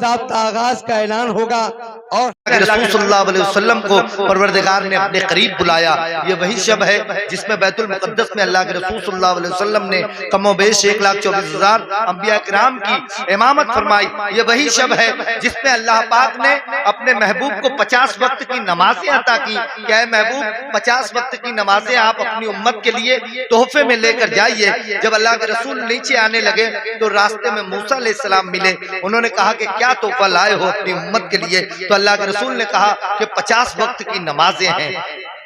बाकायदा आगाज का ऐलान होगा और रसूल सल्लल्लाहु अलैहि वसल्लम को परवरदिगार ने अपने करीब बुलाया। ये वही शब है जिसमें बैतुल मुक़द्दस में अल्लाह के रसूल सल्लल्लाहु अलैहि वसल्लम ने कमोबेश 1,24,000 अंबिया किराम की इमामत फरमाई। ये वही शब है जिसमें अल्लाह पाक ने अपने महबूब को 50 वक्त की नमाजें अता की। क्या है महबूब, 50 वक्त की नमाजें आप अपनी उम्मत के लिए तोहफे में लेकर जाइए। जब अल्लाह के रसूल नीचे आने लगे तो रास्ते में मूसा अलैहिस्सलाम मिले। उन्होंने कहा कि क्या तोहफा लाए हो अपनी उम्मत के लिए? तो अल्लाह के रसूल ने कहा कि 50 वक्त की नमाजें हैं।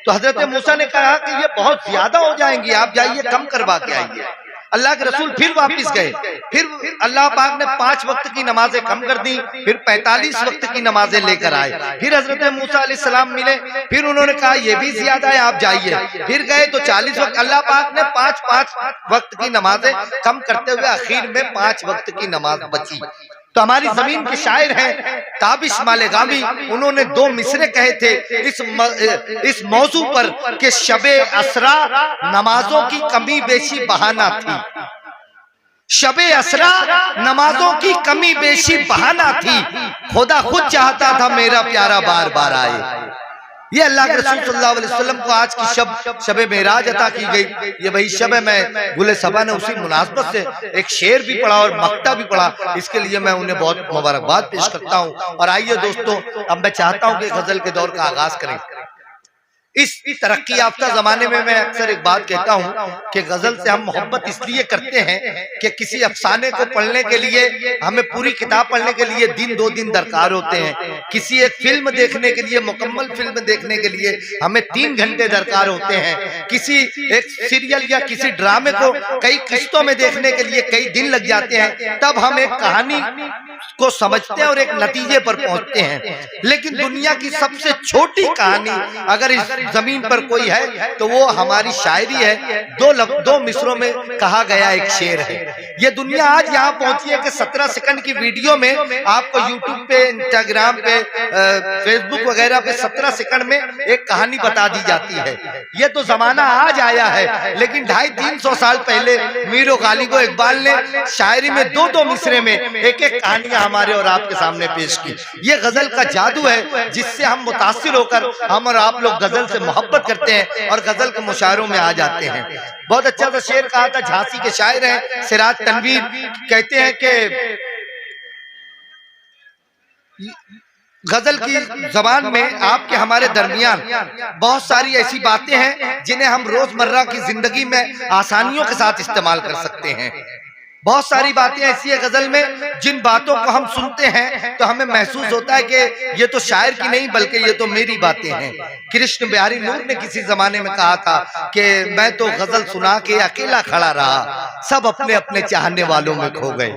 तो हजरत मूसा ने कहा कि ये बहुत ज्यादा हो जाएंगी, आप जाइए कम करवा के आइए। अल्लाह के रसूल फिर वापस गए, फिर अल्लाह पाक ने 5 वक्त की नमाजें कम कर दी, फिर 45 वक्त की नमाजें लेकर आए। फिर हजरत मूसा अलैहिस्सलाम मिले, फिर उन्होंने कहा ये भी ज्यादा है, आप जाइए। फिर गए तो 40 वक्त। अल्लाह पाक ने 5 वक्त की नमाजें कम करते हुए आखिर में 5 वक्त की नमाज बची। तो हमारी जमीन के शायर हैं ताबिश मालेगामी, उन्होंने 2 मिसरे कहे थे इस मौजू पर कि शबे असरा नमाजों की कमी बेशी बहाना थी। शबे असरा नमाजों की कमी बेशी बहाना थी, खुदा खुद चाहता था मेरा प्यारा बार बार आए। ये अल्लाह के रसूल सल्लल्लाहु अलैहि वसल्लम को आज की शबे मेराज अता की गई। ये वही शब है। मैं गुले सबा ने उसी मुनासबत से एक शेर भी पढ़ा और मक्ता भी पढ़ा, इसके लिए मैं उन्हें बहुत मुबारकबाद पेश करता हूँ। और आइए दोस्तों, अब मैं चाहता हूँ कि गजल के दौर का आगाज करें। इस तरक्की याफ्ता जमाने में मैं अक्सर एक बात कहता हूँ कि गजल से हम मोहब्बत इसलिए करते हैं कि किसी अफसाने को पढ़ने के लिए हमें पूरी किताब पढ़ने के लिए 2 दिन दरकार होते हैं। किसी एक फिल्म देखने के लिए, मुकम्मल फिल्म देखने के लिए हमें 3 घंटे दरकार होते हैं। किसी एक सीरियल या किसी ड्रामे को कई किस्तों में देखने के लिए कई दिन लग जाते हैं। तब हम एक कहानी को समझते हैं और एक नतीजे पर पहुंचते हैं। लेकिन दुनिया की सबसे छोटी कहानी अगर इस जमीन पर कोई है तो वो हमारी शायरी है। 2 मिसरों में कहा गया एक शेर है। ये दुनिया आज यहाँ पहुंची है कि 17 सेकंड की वीडियो में आपको यूट्यूब पे, इंस्टाग्राम पे, फेसबुक वगैरह पे 17 सेकंड में एक कहानी बता दी जाती है। ये तो जमाना आज आया है, लेकिन 250-300 साल पहले मीर गालिब इकबाल ने शायरी में 2 मिसरे में एक कहानियां हमारे और आपके सामने पेश की। ये गजल का जादू है जिससे हम मुतासिर होकर हम और आप लोग गजल से मोहब्बत करते हैं और गजल के मुशायरों में आ जाते हैं। बहुत अच्छा सा शेर कहा था, झांसी के शायर हैं सिराज तनवीर, कहते हैं कि गजल की जबान में आपके हमारे दरमियान बहुत सारी ऐसी बातें हैं जिन्हें हम रोजमर्रा की जिंदगी में आसानियों के साथ इस्तेमाल कर सकते हैं। बहुत सारी बातें ऐसी है गजल में जिन बातों को हम सुनते हैं तो हमें महसूस होता है कि ये तो शायर की नहीं बल्कि ये तो मेरी बातें हैं। कृष्ण बिहारी नूर ने किसी जमाने में कहा था कि मैं तो गजल सुना के अकेला खड़ा रहा, सब अपने अपने चाहने वालों में खो गए।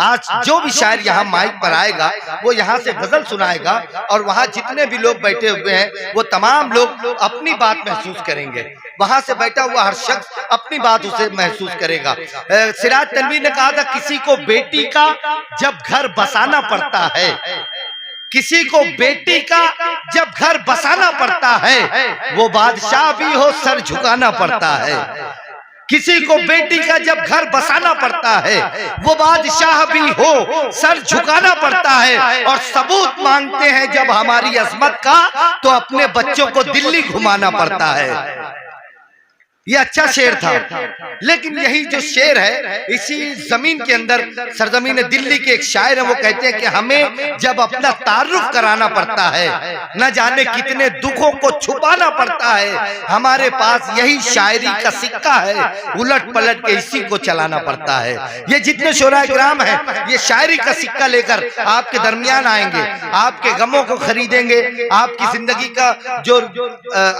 आज जो भी शायर यहाँ माइक पर आएगा वो यहाँ से गजल सुनाएगा और वहाँ जितने भी लोग बैठे हुए हैं वो तमाम लोग अपनी बात महसूस करेंगे। वहां से बैठा हुआ हर शख्स अपनी बात उसे महसूस करेगा। सिराज तनवीर ने कहा था, किसी को बेटी का जब घर बसाना पड़ता है, किसी को बेटी का जब घर बसाना पड़ता है, वो बादशाह भी हो सर झुकाना पड़ता है। किसी को बेटी का जब घर बसाना पड़ता है, वो बादशाह भी हो सर झुकाना पड़ता है। और सबूत मांगते हैं जब हमारी अजमत का, तो अपने बच्चों को दिल्ली घुमाना पड़ता है। ये अच्छा शेर था, लेकिन यही जो शेर है इसी जमीन के अंदर सरजमीन दिल्ली के एक शायर है, वो कहते हैं कि हमें जब अपना तारुफ कराना पड़ता है, न जाने कितने दुखों को छुपाना पड़ता है, हमारे पास यही शायरी का सिक्का है, उलट पलट के इसी को चलाना पड़ता है। ये जितने शोरा ग्राम है ये शायरी का सिक्का लेकर आपके दरमियान आएंगे, आपके गमों को खरीदेंगे, आपकी जिंदगी का जो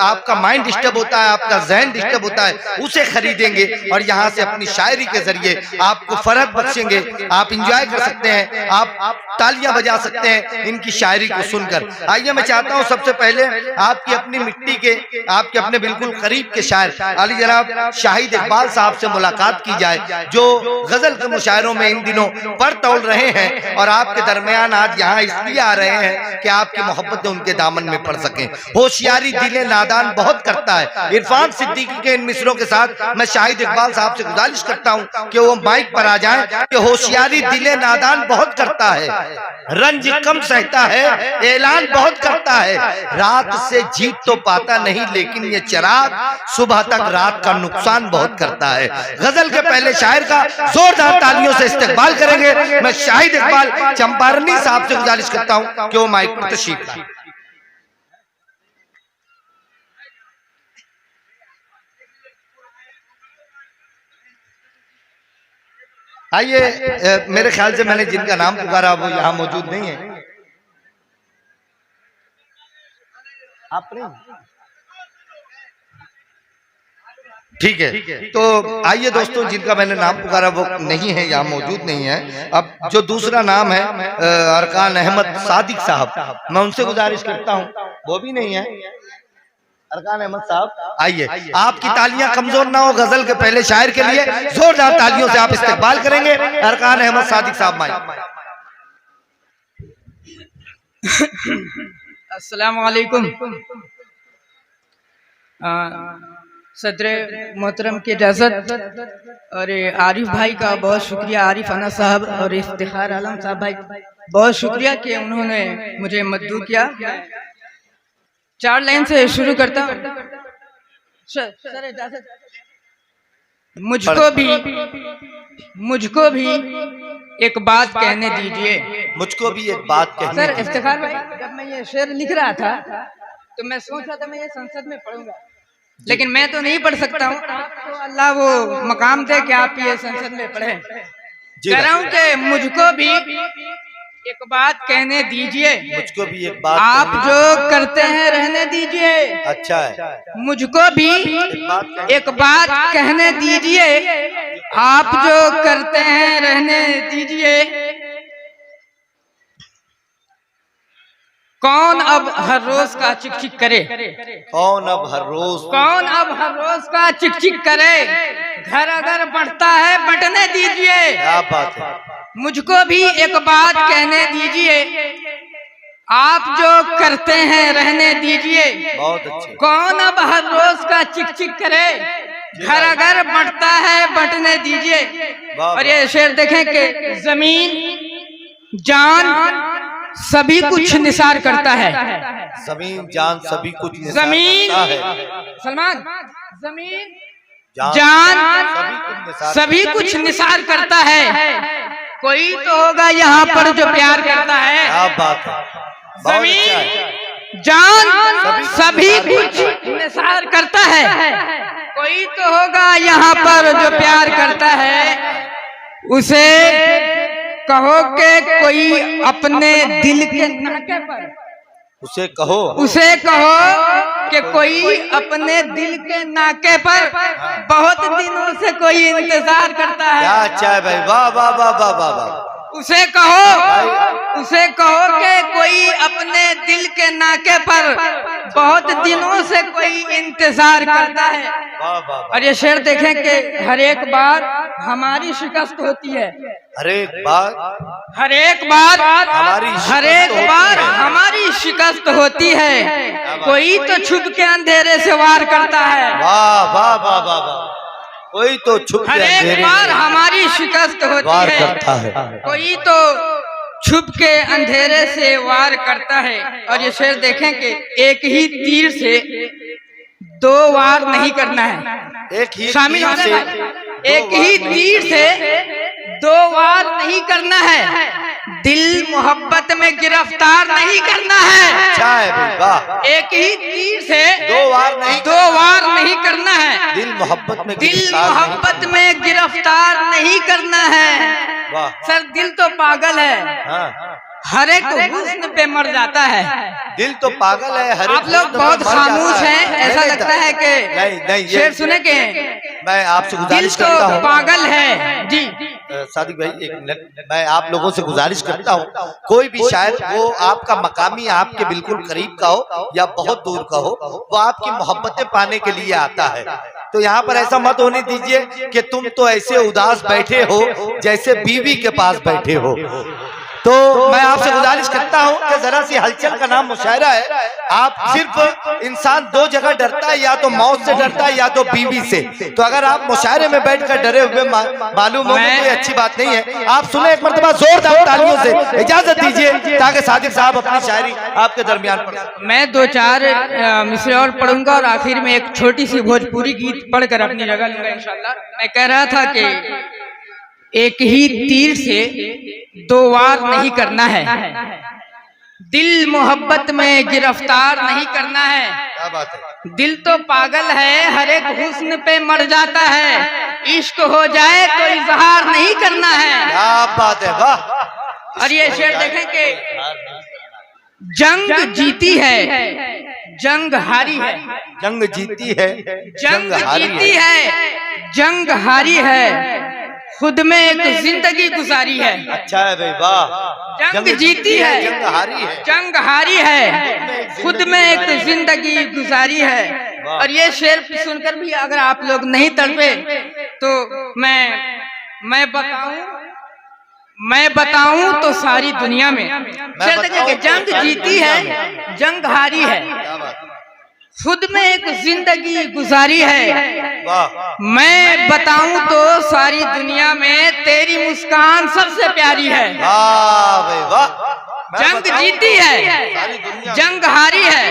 आपका माइंड डिस्टर्ब होता है, आपका जहन डिस्टर्ब होता है, उसे खरीदेंगे और यहाँ से अपनी शायरी के जरिए आपको फरहत बख्शेंगे। आप इंजॉय कर सकते हैं, आप तालियां बजा सकते हैं इनकी शायरी को सुनकर। आइए मैं चाहता हूँ सबसे पहले आपकी अपनी मिट्टी के, आपके अपने बिल्कुल करीब के शायर अली जनाब शाहिद इकबाल साहब से मुलाकात की जाए, जो गजल के मुशायरों में इन दिनों पर तौल रहे हैं और आपके दरमियान आज यहाँ इसलिए आ रहे हैं कि आपकी मोहब्बतें उनके दामन में पड़ सकें। होशियारी दिले नादान बहुत करता है, इरफान सिद्दीकी के मिसरों के साथ मैं शाहिद इकबाल साहब से गुजारिश करता हूं कि वो माइक पर आ जाएं कि होशियारी दिले नादान बहुत करता है, रंज कम सहता है, ऐलान बहुत करता है, रात से जीत तो पाता नहीं लेकिन ये चिराग सुबह तक रात का नुकसान बहुत करता है। गजल के पहले शायर का जोरदार तालियों से इस्तेकबाल करेंगे। मैं शाहिद इकबाल चंपारनी साहब से गुजारिश करता हूं कि वो माइक पर तशरीफ लाएं। आइए, मेरे ख्याल से मैंने जिनका नाम पुकारा वो यहाँ मौजूद नहीं है। आप नहीं? ठीक है, तो आइए दोस्तों, जिनका मैंने नाम पुकारा वो नहीं है, यहाँ मौजूद नहीं है। अब जो दूसरा नाम है अरकान अहमद सादिक साहब, मैं उनसे गुजारिश करता हूँ, वो भी नहीं है। अरकान अहमद साहब आइए, आपकी तालियां कमजोर ना हो गजल के पहले शायर के लिए, जोरदार तालियों से आप इस्तेकबाल करेंगे। अरकान अहमद सादिक साहब माइक। अस्सलाम वालेकुम। सदर मोहतरम की इजाज़त और आरिफ भाई का बहुत शुक्रिया, आरिफ अना साहब और इफ्तिखार आलम साहब भाई बहुत शुक्रिया कि उन्होंने मुझे मददू किया। 4 लाइन से शुरू करता हूँ। सर इजाज़त, मुझको भी एक बात कहने दीजिए। मुझको भी एक बात कहने सर दीजिए। इफ्तिखार भाई, जब मैं ये शेर लिख रहा था तो मैं सोच रहा था मैं ये संसद में पढ़ूंगा, लेकिन मैं तो नहीं पढ़ सकता हूँ। तो अल्लाह वो मकाम दे कि आप ये संसद में पढ़े। कह रहा हूँ कि मुझको भी एक बात कहने दीजिए, मुझको भी एक बात आप जो करते हैं रहने दीजिए। अच्छा है, मुझको भी एक बात कहने दीजिए, आप जो करते हैं रहने दीजिए। कौन अब हर रोज का चिक चिक करे, कौन अब हर रोज का चिक चिक करे। घर अगर बढ़ता है बंटने दीजिए। क्या बात है। मुझको भी एक बात कहने दीजिए, आप जो करते हैं रहने दीजिए। बहुत अच्छे। कौन अब हर रोज का चिक चिक करे, घर अगर बढ़ता है बंटने दीजिए। और ये शेर देखें कि जमीन जान सभी कुछ निसार करता है। जमीन जान सभी कुछ जमीन सलमान, जमीन जान सभी कुछ निसार करता है। कोई तो होगा यहाँ पर जो प्यार करता है। क्या बात है। जमीन जान सभी कुछ निसार करता है। कोई तो होगा यहाँ पर जो प्यार करता है। उसे कहो कि कोई अपने दिल के नाके पर, उसे कहो कि कोई अपने दिल के नाके पर बहुत दिनों से कोई इंतजार करता है। क्या अच्छा है भाई, वाह वाह वाह वाह वाह वाह। उसे कहो कि कोई अपने दिल के नाके पर बहुत दिनों से कोई इंतजार करता है। वाह वाह वाह। और ये शेर देखें कि हर एक बार हमारी शिकस्त होती है। हर एक बार हमारी शिकस्त होती है। कोई तो छुप के अंधेरे से वार करता है। वाह वाह वाह वाह वाह। कोई तो छुप के हर एक बार हमारी शिकस्त होती है। कोई तो छुप के अंधेरे से वार करता है। और ये शेर देखें कि एक ही तीर से 2 वार नहीं करना है। शामिल होना है। एक ही तीर से 2 वार नहीं करना है। दिल मोहब्बत में गिरफ्तार नहीं करना है। अच्छा है भाई, वाह। एक ही तीर से 2 वार नहीं करना है। दिल मोहब्बत में गिरफ्तार नहीं करना है। वाह। सर दिल तो पागल है। हाँ। हर एक हुस्न पे मर जाता है। दिल तो पागल है। हर आप लोग बहुत खामोश हैं, ऐसा लगता है कि नहीं शेर सुने के मैं आपसे दिल गुजारिश तो करता हूँ। पागल है जी। सादिक भाई एक मिनट, मैं आप लोगों से गुजारिश करता हूँ, कोई भी शायर वो आपका मकामी आपके बिल्कुल करीब का हो या बहुत दूर का हो, वो आपकी मोहब्बतें पाने के लिए आता है। तो यहाँ पर ऐसा मत होने दीजिए कि तुम तो ऐसे उदास बैठे हो जैसे बीवी के पास बैठे हो। तो मैं आपसे गुजारिश करता हूँ कि जरा जगह से हलचल का नाम मुशायरा है। आप सिर्फ इंसान दो जगह डरता है, या तो मौत से डरता है या तो बीवी से। तो अगर आप मुशायरे में बैठकर डरे हुए मालूम हो तो ये अच्छी बात नहीं है। आप सुने एक मरतबा जोरदार तालियों से, इजाजत दीजिए ताकि सादिक साहब अपनी शायरी आपके दरमियान पढ़ें। मैं 2-4 मिसरे और पढ़ूंगा और आखिर में एक छोटी सी भोजपुरी गीत पढ़कर अपनी जगह लूंगा इंशाल्लाह। मैं कह रहा था कि एक ही तीर से 2 वार नहीं करना है, दिल मोहब्बत में गिरफ्तार नहीं करना है। क्या बात है। दिल तो पागल है, हर एक हुस्न पे मर जाता है, इश्क हो जाए तो इजहार नहीं करना है। क्या बात है, वाह। और ये शेर देखें कि जंग जीती है, जंग हारी है, जंग जीती है, जंग जीती है, जंग हारी है, खुद में एक जिंदगी गुजारी है। अच्छा है भाई, वाह। जंग जीती है, जंग हारी है, जंग हारी है, खुद में एक जिंदगी गुजारी है। और ये शेर सुनकर भी अगर आप लोग नहीं तड़पे तो मैं बताऊं तो सारी दुनिया में। शेर देखिए कि जंग जीती है, जंग हारी है, खुद में एक जिंदगी गुजारी है। मैं बताऊं तो सारी दुनिया में तेरी मुस्कान सबसे प्यारी है। वाह भाई वाह। जंग जीती है, जंग हारी है,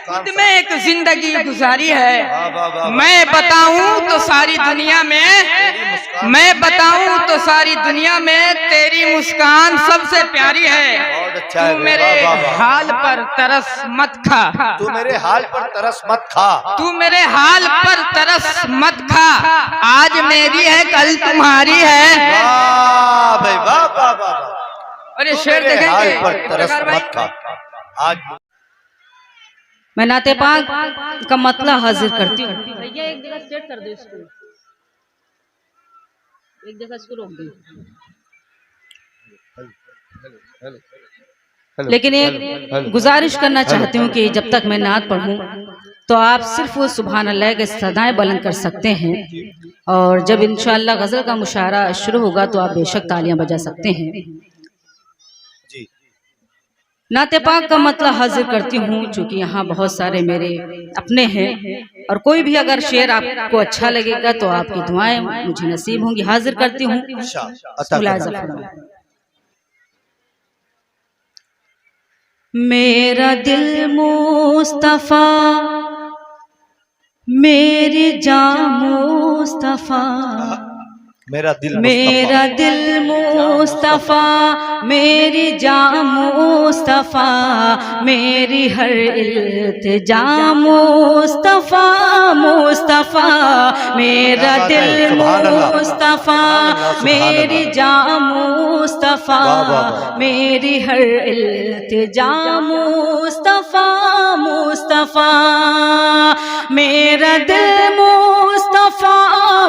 खुद में एक जिंदगी गुजारी है। मैं बताऊं तो सारी दुनिया में, मैं बताऊं तो सारी दुनिया में तेरी मुस्कान सबसे प्यारी है। तू मेरे हाल पर तरस मत खा, तू मेरे हाल पर तरस मत खा, तू मेरे हाल पर तरस मत खा, आज मेरी है कल तुम्हारी है। वाह भाई वाह वाह वाह। अरे शेर देखेंगे पर तरस मत खा। आज मैं नाते पाक का मतला हाजिर करती हूँ। भैया एक जगह सेट कर दो इसको, एक जगह इसको रोक दो। लेकिन एक गुजारिश करना चाहती हूँ कि जब तक मैं नात पढ़ूँ तो आप सिर्फ वो सुभान अल्लाह के सदाएं बुलंद कर सकते हैं, और जब इंशाअल्लाह गज़ल का मुशायरा शुरू होगा तो आप बेशक तालियां बजा सकते हैं। नाते पाक का मतलब हाजिर करती हूँ, चूँकि यहाँ बहुत सारे मेरे अपने हैं, और कोई भी अगर शेर आपको अच्छा लगेगा तो आपकी दुआएं मुझे नसीब होंगी। हाजिर करती हूँ। मेरा दिल मुस्तफा, मेरी जान मुस्तफा, मेरा दिल मुस्तफा, मेरी जान मुस्तफा, मेरी हर इल्तिजा मुस्तफा, मुस्तफा, मेरा दिल मुस्तफा, मेरी जान मुस्तफा, मेरी हर इल्तिजा मुस्तफा, मुस्तफा, मेरा दिल मुस्तफा,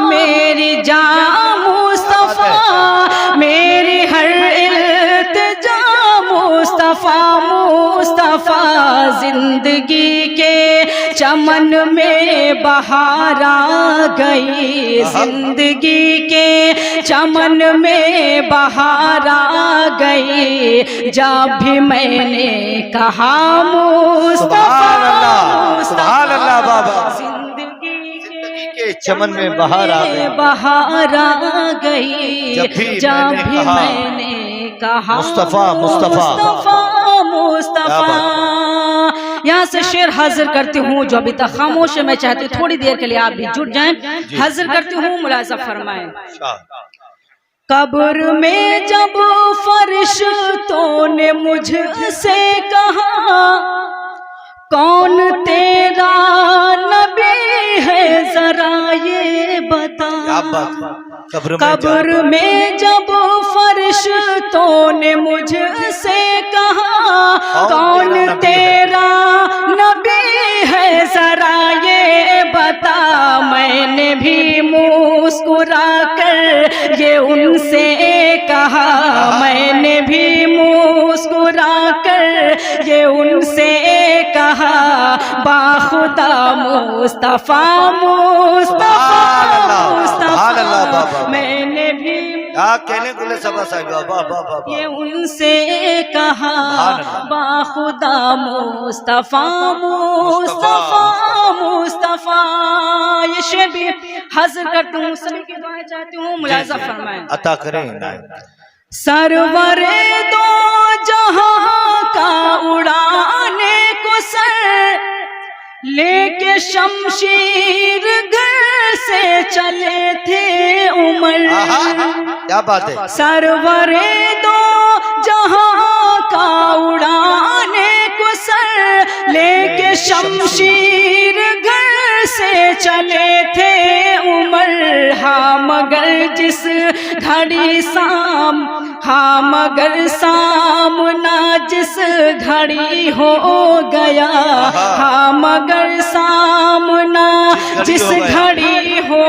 मेरी जान मुस्तफा, मेरी हर इल्तिजा मुस्तफा, मुस्तफा, जिंदगी के चमन में बहार आ गई, जिंदगी के चमन में बहार आ गई, जब भी मैंने कहा मुस्तफा, चमन में बहार आ गई, बहार आ गई, जब भी मैंने कहा मुस्तफा, मुस्तफा, मुस्तफा। यहाँ से शेर हाजिर करती हूँ, जो अभी तक खामोश है, मैं चाहती हूँ थोड़ी देर के लिए आप भी जुट जाएं। हाजिर करती हूँ, मुलाजा फरमाएं। कब्र में जब फरिश्तों ने मुझसे कहा, कौन तेरा नबी है जरा ये बता। कब्र में जब फरिश्तों ने मुझसे कहा, कौन तेरा नबी है जरा ये बता, मैंने भी मुस्कुरा कर ये उनसे कहा, मैंने भी मुस्कुरा कर ये उनसे कहा, बाखुदा मुस्तफा, मुस्तफा, मुस्तफा, मैंने भी कहने को ले सब ये उनसे कहा, बाखुदा मुस्तफा मुस्तफा मुस्तफा। ये शेर भी हाजिर करती हूँ, सभी की दुआएं चाहती हूँ, मुलाजा फरमाएं। अता करें। सरवरे दो जहां का उड़ाने को सर लेके शमशीर घर से चले थे उमर। क्या बात है। सरवरे दो जहां का उड़ाने को सर लेके शमशीर घर से चले थे उमर। हाँ मगर जिस घड़ी हाँ मगर सामना जिस घड़ी हो गया, हाँ मगर सामना जिस घड़ी हो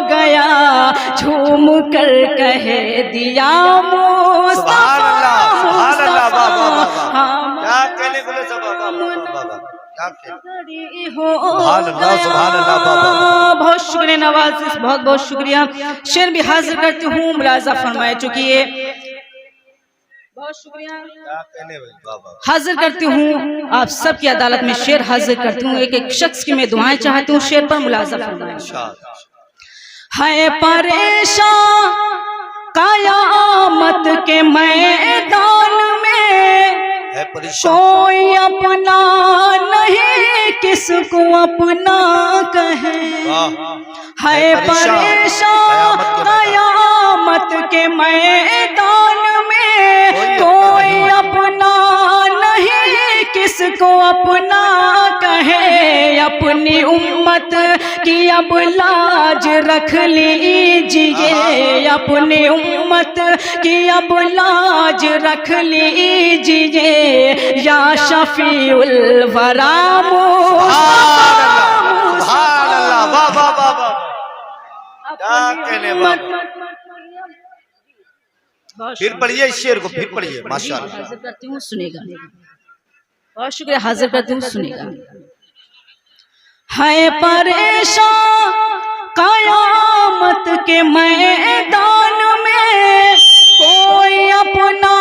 गया, झूम कर कह दिया मुस्तफा मुस्तफा। क्या कहने को बहुत शुक्रिया नवाज़िश, बहुत बहुत शुक्रिया। शेर भी हाजिर करती हूँ, मुलाजा फरमाए। चुकी है, बहुत शुक्रिया। हाजिर करती हूँ आप सबकी अदालत में शेर हाजिर करती हूँ। एक एक शख्स की मैं दुआएं चाहती हूँ, शेर पर मुलाजा फरमाए। है परेशान कयामत के मैदान में, कोई अपना नहीं किसको अपना कहे। है परेशान कयामत के मैदान में, कोई अपना नहीं किसको अपना कहे। अपनी उम्मत की अब लाज रख लीजिए, अपनी उम्मत की अब लाज रख लीजिए। या शफीउल वरा फिर पढ़िए इस शेर को, फिर पढ़िए। माशाअल्लाह। हाजिर करती हूँ, सुनेगा। बहुत शुक्रिया, हाजिर करती हूँ, सुनेगा। है परेशान कयामत के मैदान में, कोई अपना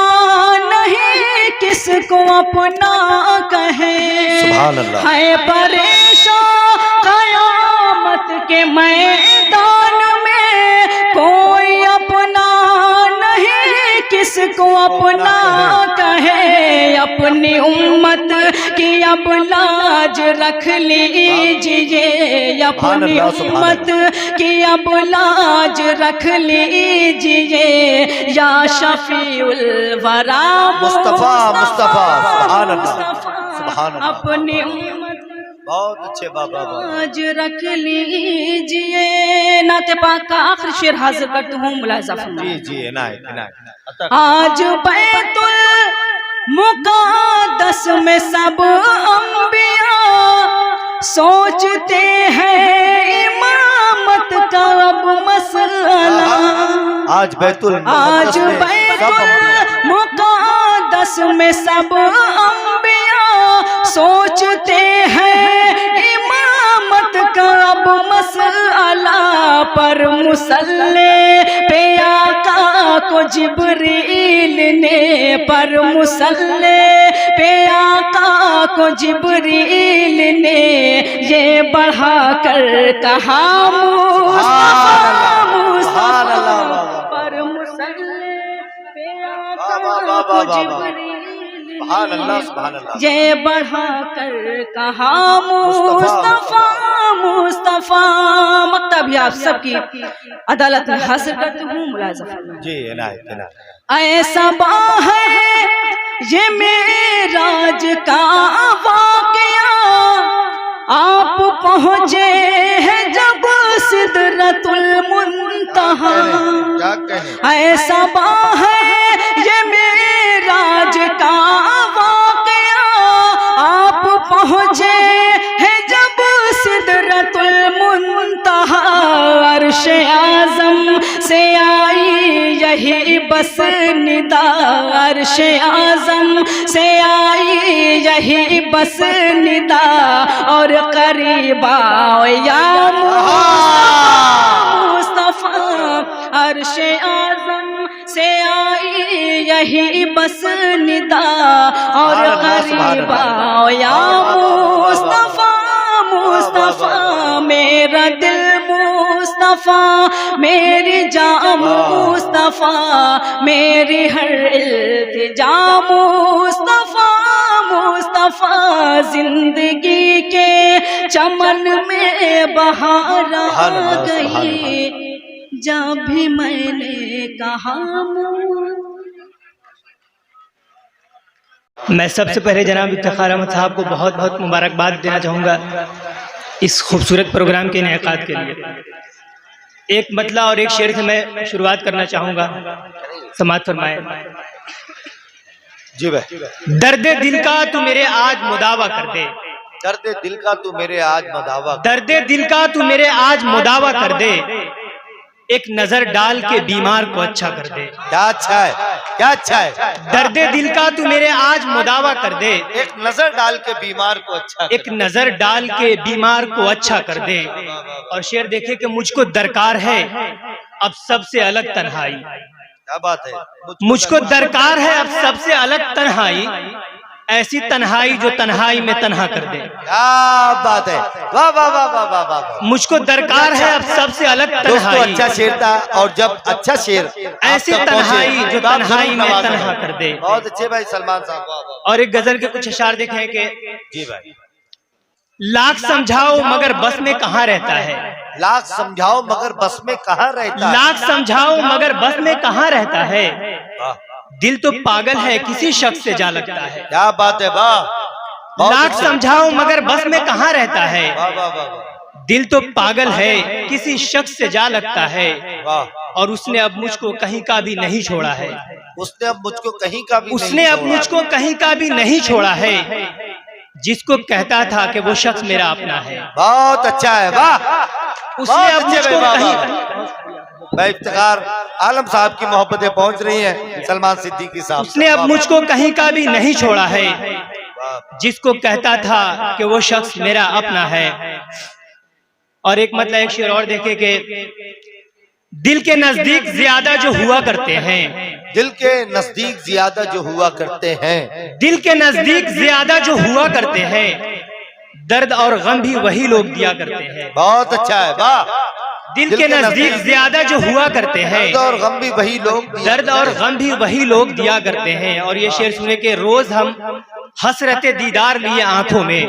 नहीं किसको अपना कहे। है परेशान कयामत के मैदान में, कोई अपना नहीं किसको अपना कहे। अपनी उम्मत की अब लाज रख लीजिए, अपनी उम्मत की अब लाज रख लीजिए। या शफीउल वरा मुस्तफा मुस्तफा। सुभान अल्लाह, सुभान अल्लाह। अपनी उम्मत बहुत अच्छे बाबा लाज रख लीजिए। नाते पाक का आखिरी शेर हाजिर करती हूँ, मुलाजा फरमाइए। जी जी, इनायत इनायत। आज बैतुल मुक़द्दस में सब अंबिया सोचते हैं इमामत का अब मसला। आज बैतुल मुक़द्दस में सब अंबिया सोचते हैं इमामत का अब मसला। पर मुसल्ले पे आका को जिब्रील ने, पर मुसल्ले पे आका को जिब्रील ने ये बढ़ा कर कहा मुस्तफा मुस्तफा। पर मुसल्ले पे आका को जिब्रील ये बढ़ा कर कहा मुस्तफा मुस्तफा। मक्ता भी आप सबकी अदालत में हासिल करती हूँ, मुलाजा फरमाइए। जी इनायत इनायत। ऐसा है ये मेराज का वाक़या, आप पहुँचे हैं जब सिदरतुल मुंतहा। ऐसा है ये मेराज का वाक़या, आप पहुँचे हैं जब सिदरतुल मुंतहा। अर्श आज़म से आई यही बस निदा, अर्श आज़म से आई यही बस निदा। और करीब आओ या मुस्तफा, अर्श आज़म से आई यही बस निदा। तैयबा या मुस्तफा मुस्तफा मेरा दिल मुस्तफा मेरी जान मुस्तफा मेरी हर इल्तिजा मुस्तफा मुस्तफा जिंदगी के चमन में बहार आ गई जब भी मैंने कहा। मैं सबसे पहले जनाब इफ्तिखार अहमद साहब को बहुत बहुत मुबारकबाद देना चाहूँगा इस खूबसूरत प्रोग्राम के इनेकाद के लिए। एक मतला और एक शेर से मैं शुरुआत करना चाहूँगा, समाअत फरमाए। जी भाई। दर्द दिल का तू मेरे आज मुदावा कर दे, दर्द दिल का तू मेरे आज मुदावा, दर्द दिल का तू मेरे आज मुदावा कर दे, एक नजर डाल के बीमार को अच्छा कर दे। क्या अच्छा है, क्या अच्छा है। दर्द दिल का तू मेरे आज मुदावा कर दे, एक नजर डाल के बीमार को अच्छा कर एक नजर डाल के बीमार को अच्छा कर दे। और शेर देखे कि मुझको दरकार है अब सबसे अलग तन्हाई, क्या बात है। मुझको दरकार है अब सबसे अलग तन्हाई, ऐसी तन्हाई जो तन्हाई में तन्हा कर दे। क्या बात है, वाह वाह वाह वाह वाह वाह। मुझको दरकार है अब सबसे अलग तन्हाई, अच्छा शेर था। और जब अच्छा शेर ऐसी तन्हाई जो तन्हाई में तन्हा कर दे। बहुत अच्छे भाई सलमान साहब। और एक गजल के कुछ अशार देखे कि जी भाई। लाख समझाओ मगर बस में कहाँ रहता है, लाख समझाओ मगर बस में कहाँ रहता है, लाख समझाओ मगर बस में कहाँ रहता है, दिल तो पागल है किसी शख्स से जा लगता है। क्या बात है, वाह। लाख समझाओ मगर बस में कहाँ रहता है, वाह वाह वाह। दिल तो पागल है किसी शख्स से जा लगता है। वाह। और उसने अब मुझको कहीं का भी नहीं छोड़ा है, उसने अब मुझको कहीं का भी उसने अब मुझको कहीं का भी नहीं छोड़ा है, जिसको कहता था कि वो शख्स मेरा अपना है। बहुत अच्छा है, वाह। उसने अब मुझको कहीं भाई इफ्तिखार आलम साहब की मोहब्बतें पहुंच रही हैं सलमान सिद्दीकी साहब। उसने अब मुझको कहीं का भी नहीं छोड़ा है, जिसको कहता था कि वो शख्स मेरा अपना है। और एक मतलब एक शेर और देखे कि दिल के नजदीक ज्यादा जो हुआ करते हैं, दिल के नजदीक ज्यादा जो हुआ करते हैं, दिल के नजदीक ज्यादा जो हुआ करते हैं, दर्द और गम भी वही लोग दिया करते हैं। बहुत अच्छा है, वाह। दिल के नजदीक ज्यादा जो हुआ करते हैं, दर्द और गम भी वही लोग, दर्द और गम भी वही लोग दिया करते हैं। और ये शेर सुने के रोज हम हसरते दीदार लिए आंखों में,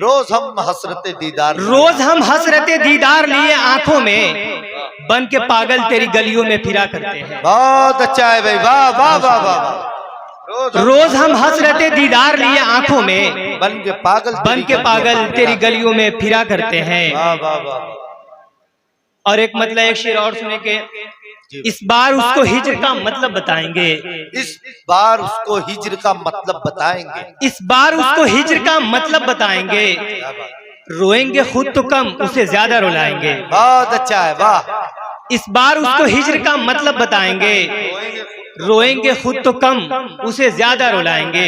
रोज हम हसरते दीदार, रोज हम हसरते दीदार लिए आंखों में, बन के पागल तेरी गलियों में फिरा करते हैं। बहुत अच्छा है भाई, वाह वाह वाह वाह। रोज हम हसरते दीदार लिए आंखों में, बन के पागल तेरी गलियों में फिरा करते हैं। वाह वाह वाह। और एक मतलब एक शेर और सुने के इस बार उसको हिज्र का मतलब बताएंगे, इस बार उसको हिज्र का मतलब बताएंगे, इस बार उसको हिज्र का मतलब बताएंगे, रोएंगे खुद तो कम उसे ज्यादा रुलाएंगे। बहुत अच्छा है, वाह। इस बार उसको हिज्र का मतलब बताएंगे, रोएंगे खुद तो कम उसे ज्यादा रुलाएंगे।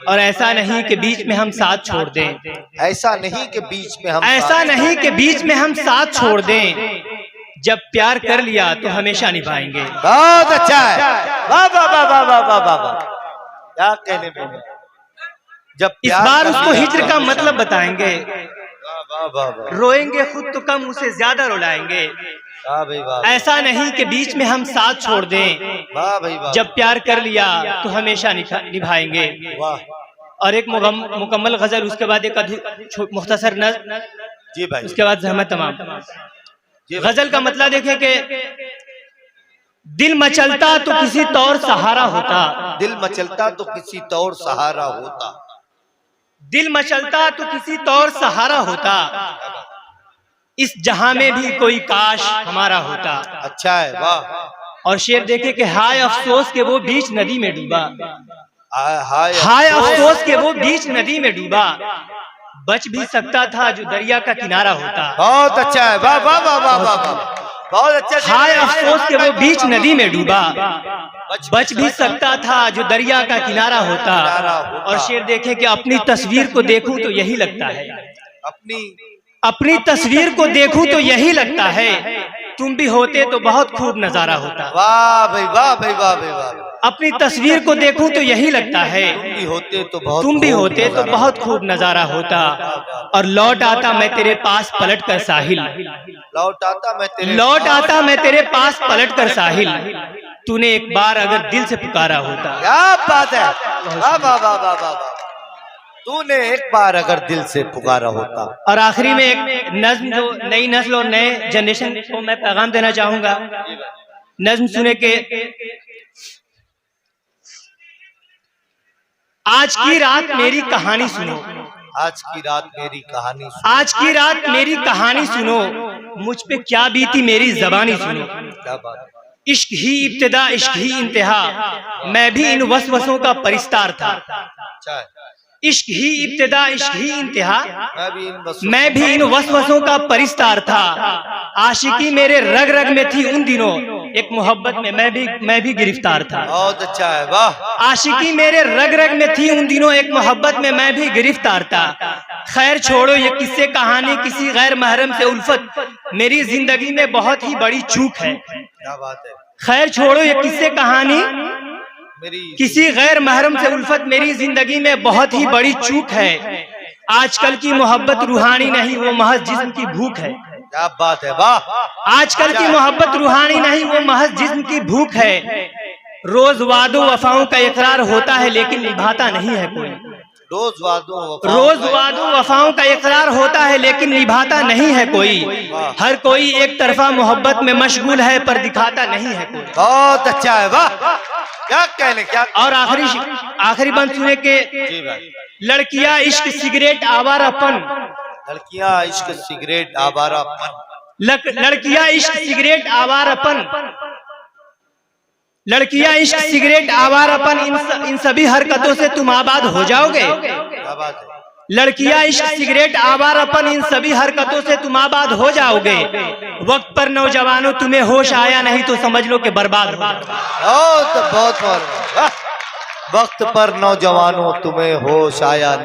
और ऐसा नहीं कि बीच में हम साथ छोड़ दें, ऐसा नहीं कि बीच में हम, ऐसा नहीं कि बीच में हम साथ छोड़ दें, जब प्यार कर लिया तो हमेशा निभाएंगे। बहुत अच्छा है, वाह वाह वाह वाह वाह वाह वाह। क्या कहने में, जब इस बार उसको हिज्र का मतलब बताएंगे, वाह वाह वाह। रोएंगे खुद तो कम उसे ज्यादा रुलाएंगे, वाह भाई वाह। ऐसा नहीं कि बीच में हम साथ छोड़ दें, वाह भाई वाह। जब प्यार कर लिया तो हमेशा निभाएंगे। वाह। और एक मुकम्मल गजल, उसके बाद एक मुख्तसर नज़्म, जी भाई। उसके बाद ज़हमत तमाम। गजल का मतलब देखें कि दिल मचलता तो किसी तौर सहारा होता, दिल मचलता तो किसी तौर सहारा होता, दिल मचलता तो किसी तौर सहारा होता, इस जहां में भी कोई काश हमारा होता। अच्छा है, वाह। और शेर देखे कि हाय अफसोस के वो बीच नदी में डूबा, हाय अफसोस के वो बीच नदी में डूबा, बच भी सकता था जो दरिया का किनारा होता। बहुत अच्छा है, वाह वाह वाह वाह वाह। बहुत अच्छा। हाय अफसोस के वो बीच नदी में डूबा, बच भी सकता था जो दरिया का किनारा होता। और शेर देखे कि अपनी तस्वीर को देखूं तो यही लगता है, अपनी तस्वीर को देखूं तो यही लगता है, तुम भी होते तो बहुत खूब नजारा होता। वाह भाई वाह भाई वाह भाई वाह। अपनी तस्वीर को देखूं तो यही लगता है तुम भी होते तो बहुत खूब नजारा होता। और लौट आता मैं तेरे पास पलट कर साहिल, लौट आता मैं तेरे पास पलट कर साहिल, तूने एक बार अगर दिल से पुकारा होता। क्या बात है, वाह वाह वाह वाह वाह। तूने एक बार अगर दिल से पुकारा होता। और आखिरी में एक नज्म जो नई नस्ल और नए जनरेशन को मैं पैगाम देना चाहूंगा। नज्म सुने के आज की रात मेरी कहानी सुनो, आज की रात मेरी कहानी सुनो, आज की रात मेरी कहानी सुनो, मुझ पे क्या बीती मेरी जबानी सुनो। क्या बात है। इश्क ही इब्तिदा इश्क ही इंतहा, मैं भी इन वसवसों का परिस्तार था। इश्क ही इब्तिदा इश्क ही इंतहा, मैं भी इन वसवसों का परिस्तार था। आशिकी मेरे रग रग में थी उन दिनों, एक मोहब्बत में मैं भी गिरफ्तार था। बहुत अच्छा है, वाह। आशिकी मेरे रग रग में थी उन दिनों, एक मोहब्बत में मैं भी गिरफ्तार था। खैर छोड़ो ये किस्से कहानी, किसी गैर महरम से उल्फत मेरी जिंदगी में बहुत ही बड़ी चूक है। क्या बात है। खैर छोड़ो ये किस्से कहानी, किसी गैर महरम से उल्फत मेरी जिंदगी में बहुत ही बड़ी चूक है। आजकल की मोहब्बत रूहानी नहीं, वो महज जिस्म की भूख है। क्या बात है, वाह। आजकल की मोहब्बत रूहानी नहीं, वो महज जिस्म की भूख है। रोज वादों वफाओं का इकरार होता है लेकिन निभाता नहीं है कोई। रोज वादों वफाओं का इकरार होता है लेकिन निभाता नहीं है कोई। हर कोई एक तरफा मोहब्बत में मशगूल है पर दिखाता नहीं है कोई। बहुत अच्छा है, वाह। क्या कहने, क्या। और आखिरी बंद सुने के लड़कियां इश्क सिगरेट आवारापन, लड़कियां इश्क सिगरेट आवारापन, लड़कियां इश्क सिगरेट आवारापन, लड़कियां इश्क सिगरेट आवारापन, इन सभी हरकतों से तुम आबाद हो जाओगे। लड़कियां इश्क सिगरेट आवारापन, इन सभी हरकतों से तुम आबाद हो जाओगे। वक्त पर नौजवानों तुम्हें होश आया नहीं तो समझ लो कि बर्बाद हो। बहुत वक्त पर नौजवानों तुम्हें होश आया।